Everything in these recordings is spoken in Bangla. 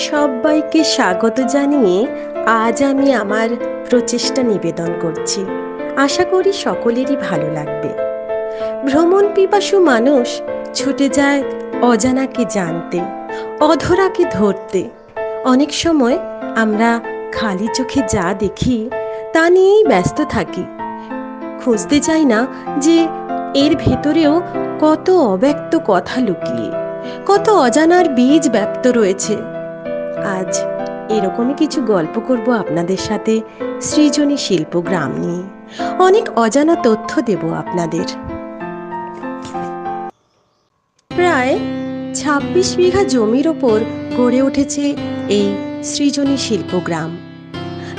সবাইকে স্বাগত জানিয়ে আজ আমি আমার প্রচেষ্টা নিবেদন করছি। আশা করি সকলেরই ভালো লাগবে। ভ্রমণ পিপাসু মানুষ ছুটে যায় অজানাকে জানতে, অধরাকে ধরতে। অনেক সময় আমরা খালি চোখে যা দেখি তা নিয়েই ব্যস্ত থাকি, খুঁজতে চাই না যে এর ভেতরেও কত অব্যক্ত কথা লুকিয়ে, কত অজানার বীজ ব্যাপ্ত রয়েছে। আজ এরকমই কিছু গল্প করব আপনাদের সাথে সৃজনী শিল্পগ্রাম নিয়ে। অনেক অজানা তথ্য দেব আপনাদের। প্রায় ২৬ বিঘা জমির ওপর গড়ে উঠেছে এই সৃজনী শিল্পগ্রাম।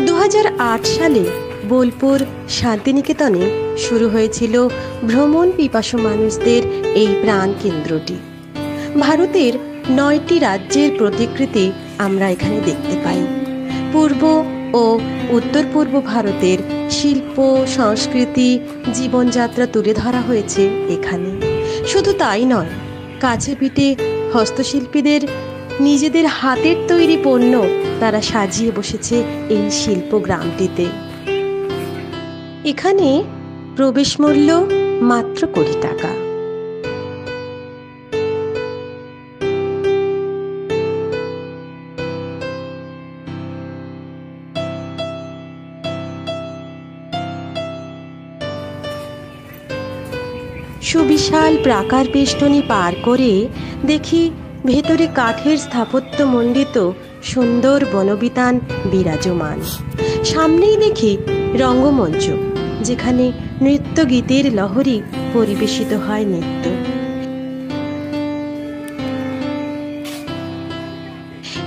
২০০৮ সালে বোলপুর শান্তিনিকেতনে শুরু হয়েছিল ভ্রমণ পিপাসু মানুষদের এই প্রাণ কেন্দ্রটি। ভারতের ৯টি রাজ্যের প্রতিকৃতি আমরা এখানে দেখতে পাই। পূর্ব ও উত্তর পূর্ব ভারতের শিল্প, সংস্কৃতি, জীবনযাত্রা তুলে ধরা হয়েছে এখানে। শুধু তাই নয়, কাছে পিঠে হস্তশিল্পীদের নিজেদের হাতের তৈরি পণ্য তারা সাজিয়ে বসেছে এই শিল্পগ্রামটিতে। এখানে প্রবেশ মূল্য মাত্র কোটি টাকা। সুবিশাল প্রাকার বেষ্টনী পার করে দেখি ভেতরে কাঠের স্থাপত্য মণ্ডিত সুন্দর বনবিতান বিরাজমান। সামনেই দেখি রঙ্গমঞ্চ, যেখানে নৃত্য গীতের লহরী পরিবেশিত হয় নৃত্য।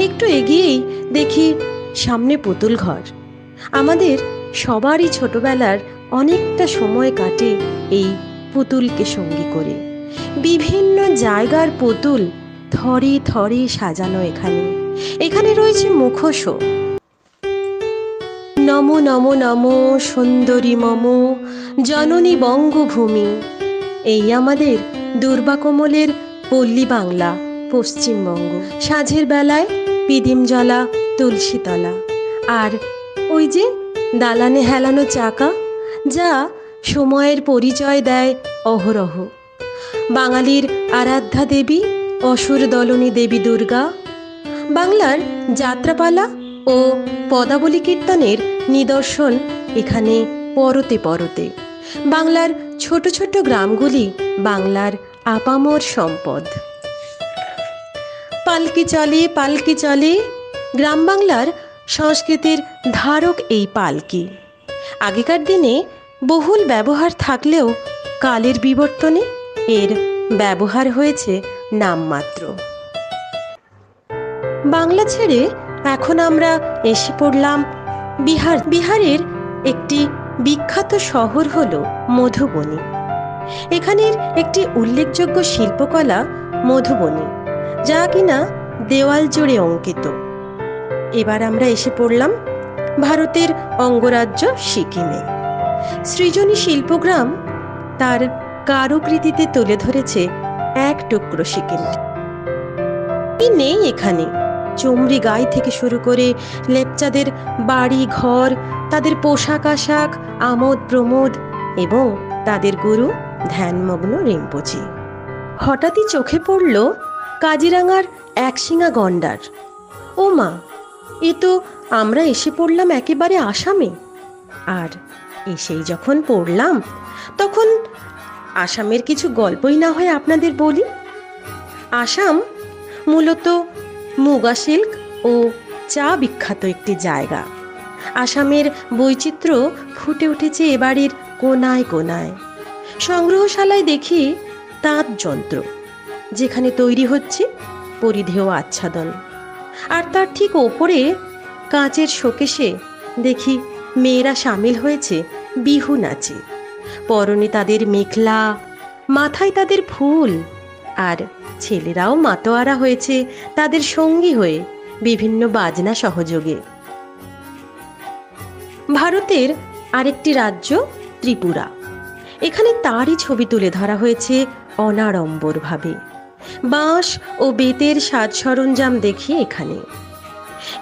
একটু এগিয়েই দেখি সামনে পুতুল ঘর। আমাদের সবারই ছোটবেলার অনেকটা সময় কাটে এই পুতুলকে সঙ্গী করে। বিভিন্ন জায়গার পুতুল থরে থরে সাজানো এখানে। এখানে রয়েছে মুখোশও। নমো নমো নমো সুন্দরী মম জননী বঙ্গভূমি। এই আমাদের দুর্বাকমলের পল্লী বাংলা, পশ্চিমবঙ্গ। সাঁঝের বেলায় পিদিম জ্বলা তুলসীতলা, আর ওই যে দালানে হেলানো চাকা, যা সময়ের পরিচয় দেয় অহরহ। বাঙালির আরাধ্যা দেবী অসুর দলনী দেবী দুর্গা। বাংলার যাত্রাপালা ও পদাবলী কীর্তনের নিদর্শন এখানে পরতে পরতে। বাংলার ছোট ছোট গ্রামগুলি বাংলার আপামর সম্পদ। পালকি চলে পালকি চলে, গ্রাম বাংলার সংস্কৃতির ধারক এই পালকি। আগেকার দিনে বহুল ব্যবহার থাকলেও কালের বিবর্তনে এর ব্যবহার হয়েছে নামমাত্র। বাংলা ছেড়ে এখন আমরা এসে পড়লাম বিহারের একটি বিখ্যাত শহর হলো মধুবনী। এখানের একটি উল্লেখযোগ্য শিল্পকলা মধুবনী, যা কিনা দেওয়াল জুড়ে অঙ্কিত। এবার আমরা এসে পড়লাম ভারতের অঙ্গরাজ্য সিকিমে। সৃজনী শিল্পগ্রাম তার কারুকৃতিতে তুলে ধরেছে এক টুকরো সিকিম। নেই এখানে চুমরি গাই থেকে শুরু করে লেপচাদের বাড়ি ঘর, তাদের পোশাক আশাক, আমোদ প্রমোদ এবং তাদের গুরু ধ্যানমগ্ন রিম্পোচি। হঠাৎই চোখে পড়ল কাজিরাঙার একশিঙা গন্ডার। ও মা, এ তো আমরা এসে পড়লাম একেবারে আসামে। আর এসেই যখন পড়লাম, তখন আসামের কিছু গল্পই না হয় আপনাদের বলি। আসাম মূলত মুগা সিল্ক ও চা বিখ্যাত একটি জায়গা। আসামের বৈচিত্র্য ফুটে উঠেছে এবাড়ির কোনায় কোনায়। সংগ্রহশালায় দেখি তাঁত যন্ত্র, যেখানে তৈরি হচ্ছে পরিধেয় আচ্ছাদন। আর তার ঠিক ওপরে কাঁচের শোকেশে দেখি মেয়েরা সামিল হয়েছে বিহু নাচে। পরনে তাদের মেখলা, মাথায় তাদের ফুল, আর ছেলেরাও মাতোয়ারা হয়েছে তাদের সঙ্গী হয়ে বিভিন্ন বাজনা সহযোগে। ভারতের আরেকটি রাজ্য ত্রিপুরা। এখানে তারই ছবি তুলে ধরা হয়েছে অনাড়ম্বরভাবে। বাঁশ ও বেতের সাজ সরঞ্জাম দেখি এখানে।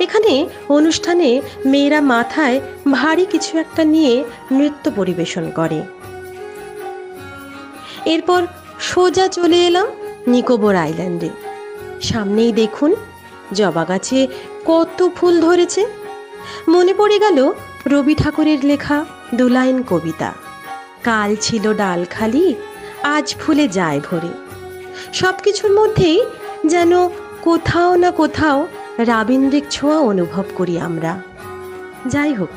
এখানে অনুষ্ঠানে মেয়েরা মাথায় ভারী কিছু একটা নিয়ে নৃত্য পরিবেশন করে। এরপর সোজা চলে এলাম নিকোবর আইল্যান্ডে। সামনেই দেখুন জবা গাছে কত ফুল ধরেছে। মনে পড়ে গেল রবি ঠাকুরের লেখা 2 লাইন কবিতা, কাল ছিল ডাল খালি আজ ফুলে যায় ভরে। সব কিছুর মধ্যেই যেন কোথাও না কোথাও রাবীন্দ্রিক ছোঁয়া অনুভব করি আমরা। যাই হোক,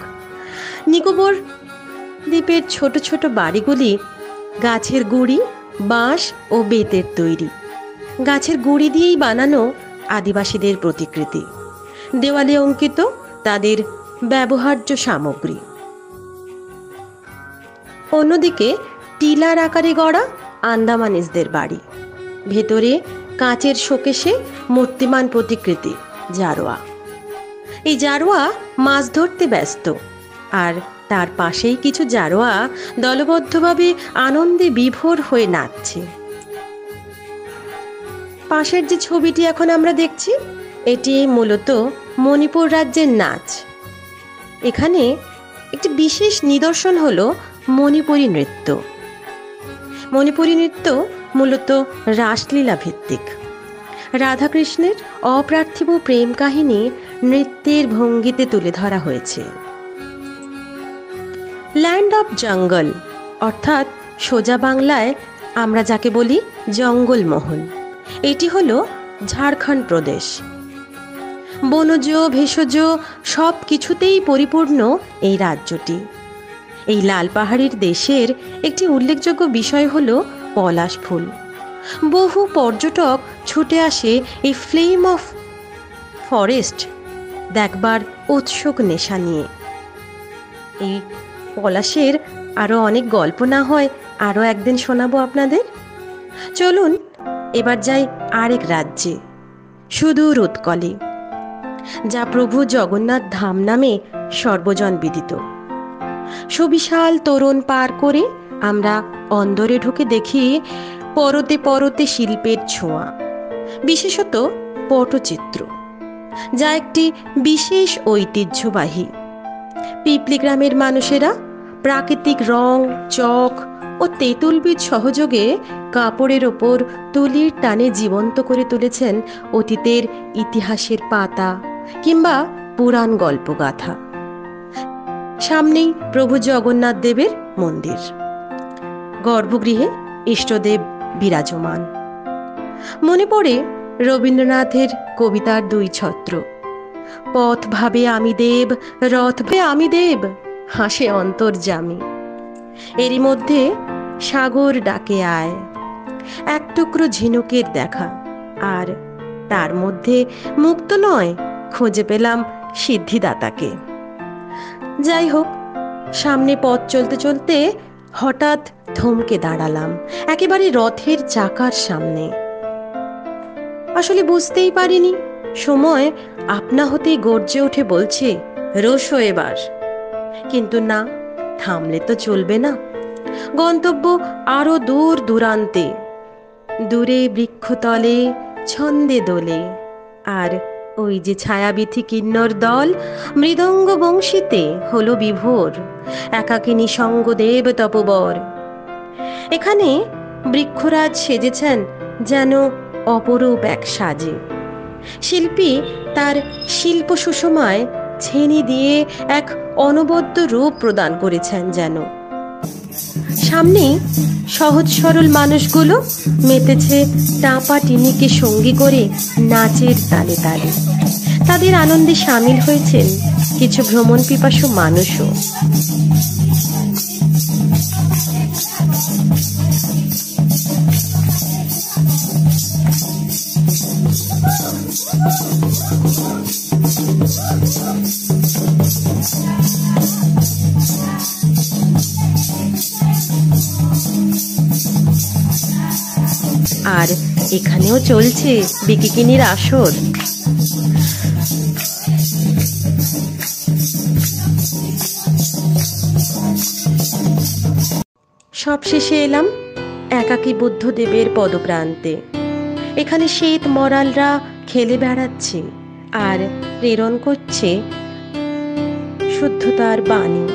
নিকোবর দ্বীপের ছোট ছোট বাড়িগুলি গাছের গুঁড়ি, বাঁশ ও বেতের তৈরি। গাছের গুঁড়ি দিয়েই বানানো আদিবাসীদের প্রতিকৃতি, দেওয়ালে অঙ্কিত তাদের ব্যবহার্য সামগ্রী। অন্যদিকে টিলার আকারে গড়া আন্দামানিজদের বাড়ি, ভেতরে কাঁচের শোকেশে মূর্তিমান প্রতিকৃতি জারোয়া। এই জারোয়া মাছ ধরতে ব্যস্ত, আর তার পাশেই কিছু জারোয়া দলবদ্ধভাবে আনন্দে বিভোর হয়ে নাচছে। পাশের যে ছবিটি এখন আমরা দেখছি, এটি মূলত মণিপুর রাজ্যের নাচ। এখানে একটি বিশেষ নিদর্শন হলো মণিপুরী নৃত্য। মণিপুরী নৃত্য মূলত রাসলীলা ভিত্তিক। রাধাকৃষ্ণের অপার্থিব প্রেম কাহিনী নৃত্যের ভঙ্গিতে তুলে ধরা হয়েছে। ল্যান্ড অফ জঙ্গল, অর্থাৎ সোজা বাংলায় আমরা যাকে বলি জঙ্গলমহল, এটি হলো ঝাড়খণ্ড প্রদেশ। বনজ ভেষজ সব কিছুতেই পরিপূর্ণ এই রাজ্যটি। এই লাল পাহাড়ির দেশের একটি উল্লেখযোগ্য বিষয় হলো পলাশ ফুল। বহু পর্যটক ছুটে আসে এই ফ্লেম অফ ফরেস্ট দেখবার উৎসুক নেশা নিয়ে। এই পলাশের আরও অনেক গল্প না হয় আরও একদিন শোনাবো আপনাদের। চলুন এবার যাই আরেক রাজ্যে, সুদূর উৎকলে, যা প্রভু জগন্নাথ ধাম নামে সর্বজন বিদিত। সুবিশাল তোরণ পার করে আমরা অন্দরে ঢুকে দেখি পরতে পরতে শিল্পের ছোঁয়া, বিশেষত পটচিত্র, যা একটি বিশেষ ঐতিহ্যবাহী। পিপলি গ্রামের মানুষেরা প্রাকৃতিক রং, চক ও তেঁতুল বীজ সহযোগে কাপড়ের ওপর তুলির টানে জীবন্ত করে তুলেছেন অতীতের ইতিহাসের পাতা কিংবা পুরাণ গল্পগাথা। সামনেই প্রভু জগন্নাথ দেবের মন্দির, গর্ভগৃহে ইষ্টদেব বিরাজমান। মনে পড়ে রবীন্দ্রনাথের কবিতার 2 ছত্র, পথ ভাবে আমি দেব, রথ ভাবে আমি দেব, হাসে অন্তর্যামী। এরই মধ্যে সাগর ডাকে আয়, এক টুকরো ঝিনুকের দেখা, আর তার মধ্যে মুক্ত নয়, খুঁজে পেলাম সিদ্ধিদাতাকে। যাই হোক, সামনে পথ চলতে চলতে হঠাৎ থমকে দাঁড়ালাম একেবারে রথের চাকার সামনে। আসলে বুঝতেই পারিনি, সময় আপনা হতেই গর্জে উঠে বলছে রোসো এবার। কিন্তু না, থামলে তো চলবে না। গন্তব্য আরো দূর দূরান্তে, দূরে বৃক্ষতলে ছন্দে দোলে, আর ওই যে ছায়াবিথি কিন্নর দল মৃদঙ্গ বংশীতে হলো বিভোর, একাকিনী সঙ্গ দেব তপবর। এখানে বৃক্ষরাজ সেজেছেন যেন অপরূপ এক সাজে। শিল্পী তার শিল্প সুষমায় ছেনি দিয়ে এক অনবদ্য রূপ প্রদান করেছেন যেন। সামনে সহজ সরল মানুষগুলো মেতেছে টাপা টিনিকে সঙ্গী করে নাচের তালে তালে। তাদের আনন্দে সামিল হয়েছেন কিছু ভ্রমণ পিপাসু মানুষও। আর এখানেও চলছে বিকিকিনির আসর। সবশেষে এলাম একাকী বুদ্ধদেবের পদপ্রান্তে। এখানে শ্বেত মরালরা খেলে বেড়াচ্ছে, আর প্রেরণ করছে শুদ্ধতার বাণী।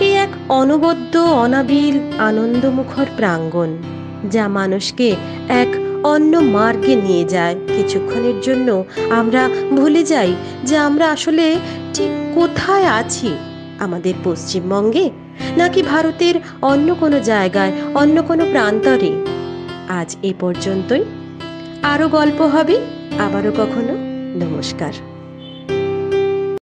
এই এক অনবদ্য অনাবিল আনন্দমুখর প্রাঙ্গণ, যা মানুষকে এক অন্য মার্গে নিয়ে যায়। কিছুক্ষণের জন্য আমরা ভুলে যাই যে আমরা আসলে ঠিক কোথায় আছি, আমাদের পশ্চিমবঙ্গে নাকি ভারতের অন্য কোনো জায়গায়, অন্য কোনো প্রান্তরে। আজ এ পর্যন্তই। আরও গল্প হবে আবারও কখনো। নমস্কার।